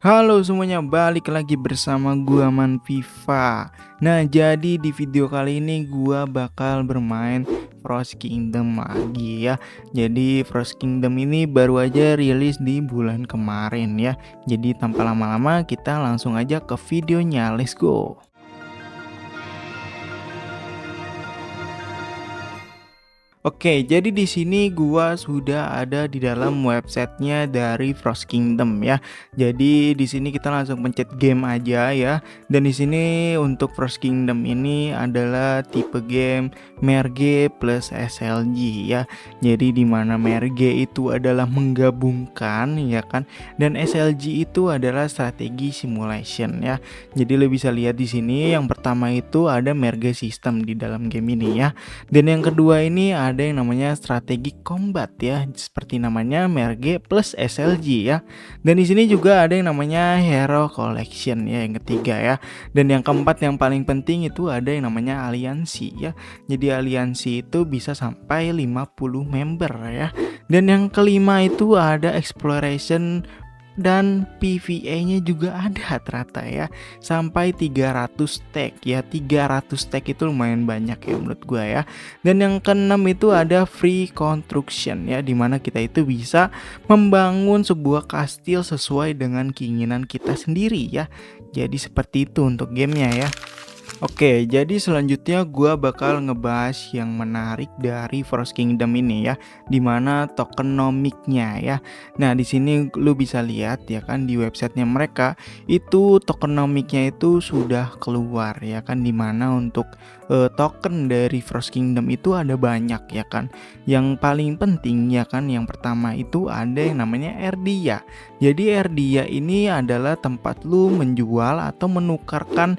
Halo semuanya, balik lagi bersama gua Manviva. Nah, jadi di video kali ini gua bakal bermain Frost Kingdom lagi ya. Jadi Frost Kingdom ini baru aja rilis di bulan kemarin ya. Jadi tanpa lama-lama kita langsung aja ke videonya. Let's go. Oke, jadi di sini gua sudah ada di dalam websitenya dari Frost Kingdom ya. Jadi di sini kita langsung pencet game aja ya. Dan di sini untuk Frost Kingdom ini adalah tipe game Merge plus SLG ya. Jadi di mana Merge itu adalah menggabungkan ya kan, dan SLG itu adalah strategi simulation ya. Jadi lo bisa lihat di sini yang pertama itu ada Merge system di dalam game ini ya. Dan yang kedua ini ada yang namanya strategi combat ya, seperti namanya Merge plus SLG ya. Dan di sini juga ada yang namanya Hero Collection ya, yang ketiga ya. Dan yang keempat yang paling penting itu ada yang namanya aliansi ya. Jadi aliansi itu bisa sampai 50 member ya. Dan yang kelima itu ada exploration dan PVE-nya juga ada ternyata ya, sampai 300 stack ya. 300 stack itu lumayan banyak ya menurut gua ya. Dan yang keenam itu ada free construction ya, dimana kita itu bisa membangun sebuah kastil sesuai dengan keinginan kita sendiri ya. Jadi seperti itu untuk gamenya ya. Oke, jadi selanjutnya gua bakal ngebahas yang menarik dari Frost Kingdom ini ya, dimana tokenomiknya ya. Nah, di sini lu bisa lihat ya kan, di websitenya mereka itu tokenomiknya itu sudah keluar ya kan, dimana untuk token dari Frost Kingdom itu ada banyak ya kan. Yang paling penting ya kan, yang pertama itu ada yang namanya Erdia. Jadi Erdia ini adalah tempat lu menjual atau menukarkan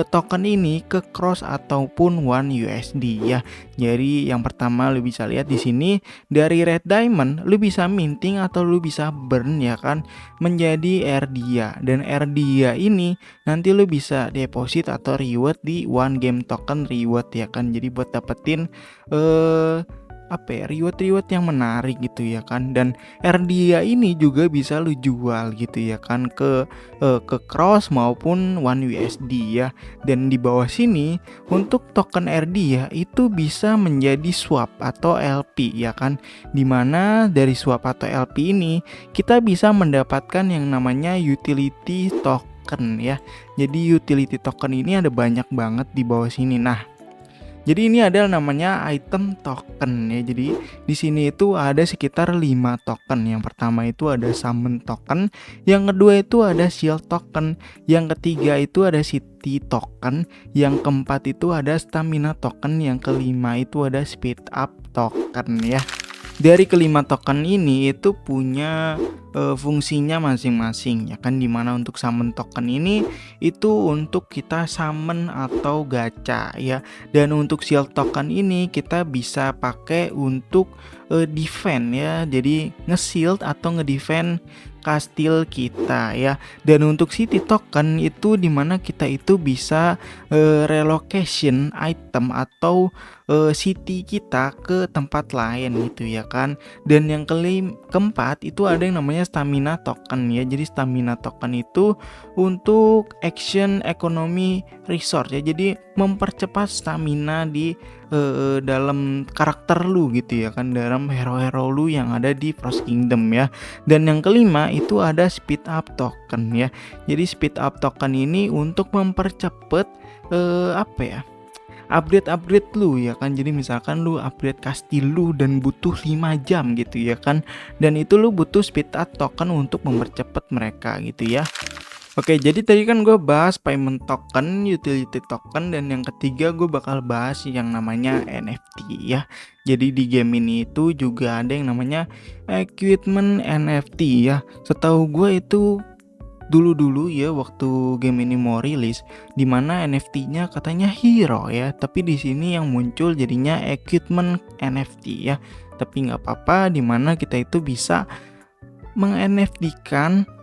token ini ke cross ataupun one USD ya. Jadi yang pertama lu bisa lihat di sini, dari red diamond lu bisa minting atau lu bisa burn ya kan menjadi Erdia. Dan Erdia ini nanti lu bisa deposit atau reward di one game token reward ya kan. Jadi buat dapetin reward yang menarik gitu ya kan. Dan Erdia ini juga bisa lu jual gitu ya kan ke cross maupun one USD ya. Dan di bawah sini untuk token Erdia itu bisa menjadi swap atau LP ya kan, dimana dari swap atau LP ini kita bisa mendapatkan yang namanya utility token ya. Jadi utility token ini ada banyak banget di bawah sini. Nah, jadi ini adalah namanya item token ya. Jadi di sini itu ada sekitar 5 token. Yang pertama itu ada summon token, yang kedua itu ada shield token, yang ketiga itu ada city token, yang keempat itu ada stamina token, yang kelima itu ada speed up token ya. Dari kelima token ini itu punya fungsinya masing-masing ya kan, dimana untuk summon token ini itu untuk kita summon atau gacha ya. Dan untuk shield token ini kita bisa pakai untuk defend ya, jadi nge-shield atau nge-defend kastil kita ya. Dan untuk city token itu dimana kita itu bisa relocation item atau city kita ke tempat lain gitu ya kan. Dan yang keempat itu ada yang namanya stamina token ya. Jadi stamina token itu untuk action economy resource ya. Jadi mempercepat stamina di dalam karakter lu gitu ya kan, dalam hero-hero lu yang ada di Frost Kingdom ya. Dan yang kelima itu ada speed up token ya. Jadi speed up token ini untuk mempercepat upgrade lu ya kan. Jadi misalkan lu upgrade kastil lu dan butuh 5 jam gitu ya kan, dan itu lu butuh speed up token untuk mempercepat mereka gitu ya. Oke, jadi tadi kan gue bahas payment token, utility token, dan yang ketiga gue bakal bahas yang namanya NFT ya. Jadi di game ini itu juga ada yang namanya equipment NFT ya. Setahu gue itu dulu ya waktu game ini mau rilis, dimana NFT-nya katanya hero ya, tapi di sini yang muncul jadinya equipment NFT ya. Tapi nggak apa-apa, dimana kita itu bisa meng-NFT-kan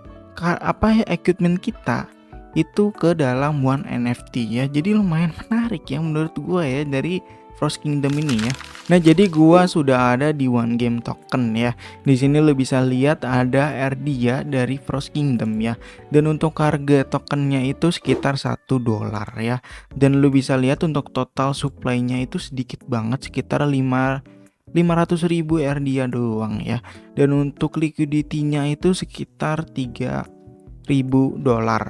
equipment kita itu ke dalam one NFT ya. Jadi lumayan menarik ya menurut gue ya, dari Frost Kingdom ini ya. Nah, jadi gua sudah ada di One Game Token ya. Di sini lo bisa lihat ada Erdia dari Frost Kingdom ya. Dan untuk harga tokennya itu sekitar $1 ya. Dan lo bisa lihat untuk total supply-nya itu sedikit banget, sekitar 500.000 Erdia doang ya. Dan untuk liquidity-nya itu sekitar $3.000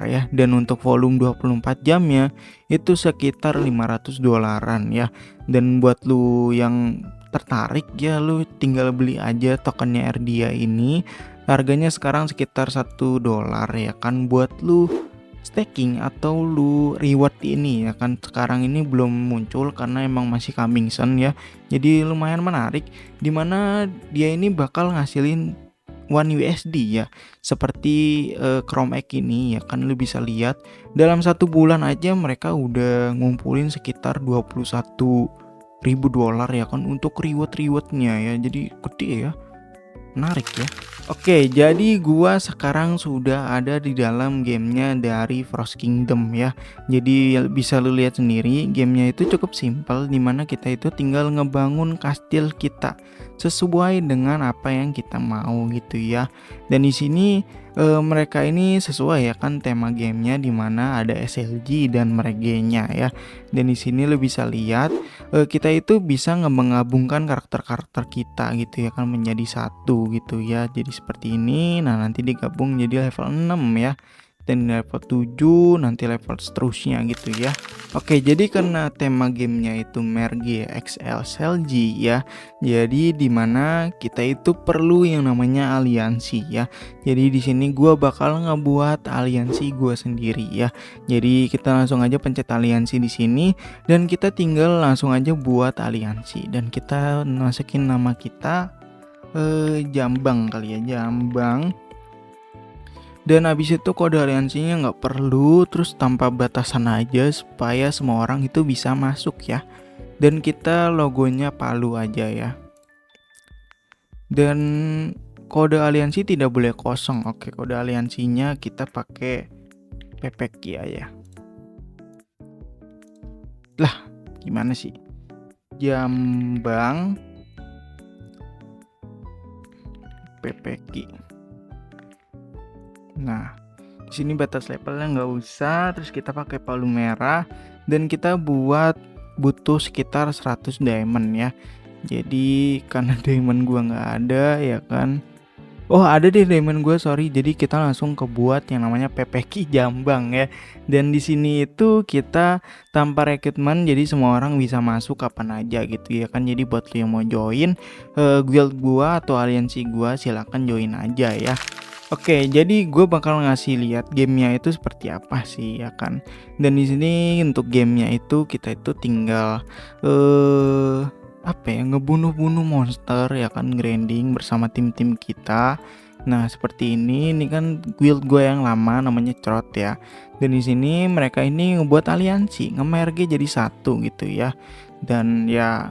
ya. Dan untuk volume 24 jamnya itu sekitar $500 ya. Dan buat lu yang tertarik ya, lu tinggal beli aja tokennya Erdia ini. Harganya sekarang sekitar $1 ya kan, buat lu staking atau lu reward ini ya kan. Sekarang ini belum muncul karena emang masih coming soon ya. Jadi lumayan menarik, dimana dia ini bakal ngasilin $1 ya, seperti Chrome Egg ini ya kan. Lu bisa lihat dalam 1 bulan aja mereka udah ngumpulin sekitar $21.000 ya kan untuk rewardnya ya. Jadi gede ya, menarik ya. Oke, jadi gua sekarang sudah ada di dalam gamenya dari Frost Kingdom ya. Jadi bisa lu lihat sendiri, gamenya itu cukup simpel, dimana kita itu tinggal ngebangun kastil kita sesuai dengan apa yang kita mau gitu ya. Dan di sini mereka ini sesuai ya kan tema gamenya, dimana ada SLG dan meregenya ya. Dan di sini lu bisa lihat kita itu bisa menggabungkan karakter-karakter kita gitu ya kan menjadi satu gitu ya. Jadi seperti ini. Nah, nanti digabung jadi level 6 ya. Dan level 7 nanti level seterusnya gitu ya. Oke, jadi karena tema gamenya itu Merge XL SLG ya. Jadi dimana kita itu perlu yang namanya aliansi ya. Jadi di sini gua bakal ngebuat aliansi gua sendiri ya. Jadi kita langsung aja pencet aliansi di sini dan kita tinggal langsung aja buat aliansi, dan kita masukin nama kita Jambang kali ya, Jambang. Dan habis itu kode aliansinya nggak perlu, terus tanpa batasan aja supaya semua orang itu bisa masuk ya. Dan kita logonya Palu aja ya. Dan kode aliansi tidak boleh kosong. Oke, kode aliansinya kita pakai PPK ya. Lah, gimana sih? Jambang PPK. Nah, di sini batas levelnya nggak usah, terus kita pakai palu merah dan kita butuh sekitar 100 diamond ya. Jadi karena diamond gua nggak ada ya kan. Oh, ada deh diamond gua, sorry. Jadi kita langsung kebuat yang namanya PPK Jambang ya. Dan di sini itu kita tanpa rekrutmen, jadi semua orang bisa masuk kapan aja gitu ya kan. Jadi buat lo yang mau join guild gua atau aliansi gua, silahkan join aja ya. Oke, jadi gue bakal ngasih lihat gamenya itu seperti apa sih ya kan. Dan di sini untuk gamenya itu kita itu tinggal ngebunuh-bunuh monster ya kan, grinding bersama tim-tim kita. Nah, seperti ini kan guild gue yang lama namanya Crot ya. Dan di sini mereka ini ngebuat aliansi, nge-merge jadi satu gitu ya. Dan ya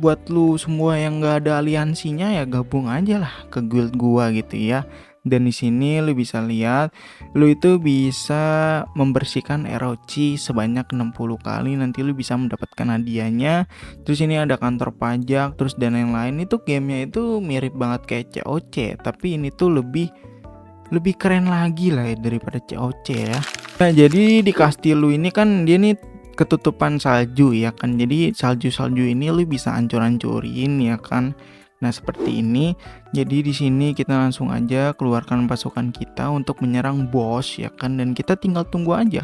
buat lu semua yang gak ada aliansinya ya gabung aja lah ke guild gua gitu ya. Dan di sini lu bisa lihat lu itu bisa membersihkan ROC sebanyak 60 kali, nanti lu bisa mendapatkan hadiahnya. Terus ini ada kantor pajak, terus dan yang lain. Itu gamenya itu mirip banget kayak COC, tapi ini tuh lebih keren lagi lah ya daripada COC ya. Nah, jadi di kastil lu ini kan dia nih ketutupan salju ya kan. Jadi salju ini lu bisa hancur-hancurin ya kan. Nah, seperti ini. Jadi di sini kita langsung aja keluarkan pasukan kita untuk menyerang bos ya kan, dan kita tinggal tunggu aja.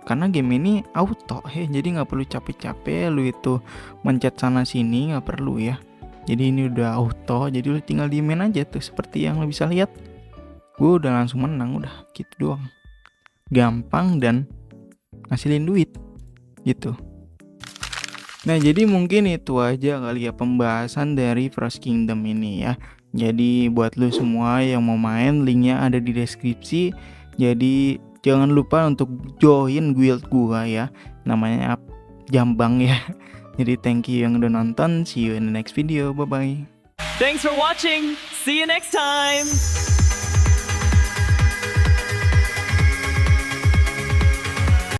Karena game ini auto ya, jadi nggak perlu capek-capek lu itu mencet sana sini, nggak perlu ya. Jadi ini udah auto, jadi lu tinggal di main aja tuh seperti yang lu bisa lihat. Gue udah langsung menang, udah gitu doang. Gampang dan ngasilin duit gitu. Nah, jadi mungkin itu aja kali ya pembahasan dari Frost Kingdom ini ya. Jadi buat lu semua yang mau main, linknya ada di deskripsi. Jadi jangan lupa untuk join guild gua ya, namanya Jambang ya. Jadi thank you yang udah nonton, see you in the next video, bye bye. Thanks for watching, see you next time.